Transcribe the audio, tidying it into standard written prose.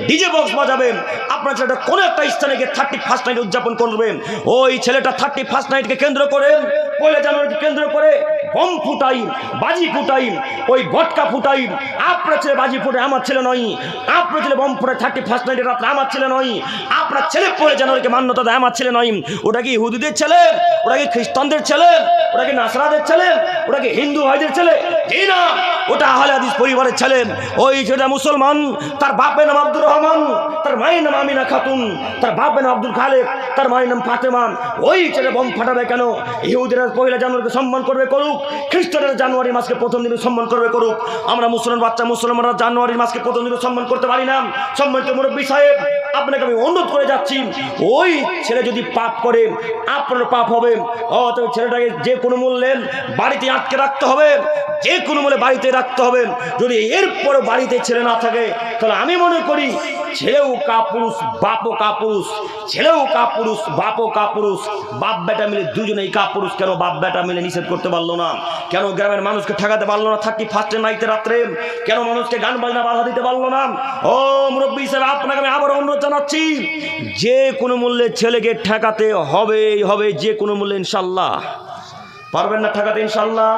DJ box বাজাবেন, আপনার ছেলেটা কোনো একটা স্থানে গিয়ে 31st নাইট উদযাপন করবেন, ওই ছেলেটা 31st নাইটকে কেন্দ্র করে, 1 জানুয়ারিকে কেন্দ্র করে বম ফুটাই, বাজি ফুটাই, ওই ভটকা ফুটাই। আপনার ছেলে বাজি ফুটে, আমার ছেলে নয়। আপনার ছেলে বম ফুটে 31st নাইটের রাত্রে, আমার ছেলে নয়। আপনার ছেলে 1 জানুয়ারিকে মান্যতা দেয়, আমার ছেলে নয়। ওটা কি ইহুদিদের ছেলে? ওটা কি খ্রিস্টানদের ছেলে? ওটা কি নাসরাদের ছেলে? ওটা কি হিন্দু ভাইদের ছেলে? এই না, ওটা আহলে হাদিস পরিবারের ছেলে। ওই ছেলেটা মুসলমান, তার বাপের নাম আব্দুর রহমান, তার মায়ের নাম আমিনা খাতুন, তার বাপের নাম আব্দুল খালেক, তার মায়ের নাম ফাতেমা। ওই ছেলে বম ফাটাবে কেন? ইহুদিরা 1 জানুয়ারিকে সম্মান করবে করুক, খ্রিস্টানরা জানুয়ারি মাসকে প্রথম দিনে সম্মান করবে করুক। আমরা মুসলমানরা জানুয়ারি মাসকে প্রথম দিনে সম্মান করতে পারি না। সম্মানিত মুরব্বী সাহেব, আপনাকে আমি অনুরোধ করে যাচ্ছি, ওই ছেলে যদি পাপ করে আপনার পাপ হবে। অতএব ছেলেটাকে যে কোনো মূল্যে বাড়িতে আটকে রাখতে হবে, যে কোনো মূল্যে বাড়িতে রাখতে হবে। যদি এরপরে বাড়িতে ছেলে না থাকে, তাহলে আমি মনে করি ছেলেও কাপুরুষ, বাপও কাপুরুষ, ছেলেও কাপুরুষ, বাপও কাপুরুষ। বাপ বেটা মিলে দুজনেই কাপুরুষ। কেন বাপ বেটা মিলে নিষেধ করতে পারলো না? কেন গ্রামের মানুষকে ঠেকাতে পারলো না 31st নাইটে রাত্রে? কেন মানুষকে গান বাজনা বাধা দিতে পারলো না? ও মুরব্বী হিসেবে আপনাকে আমি আবার অনুরোধ জানাচ্ছি, যে কোনো মূল্যে ছেলেকে ঠেকাতে হবে, যে কোনো মূল্যে। ইনশাল্লাহ পারবেন না ঠেকাতে? ইনশাল্লাহ।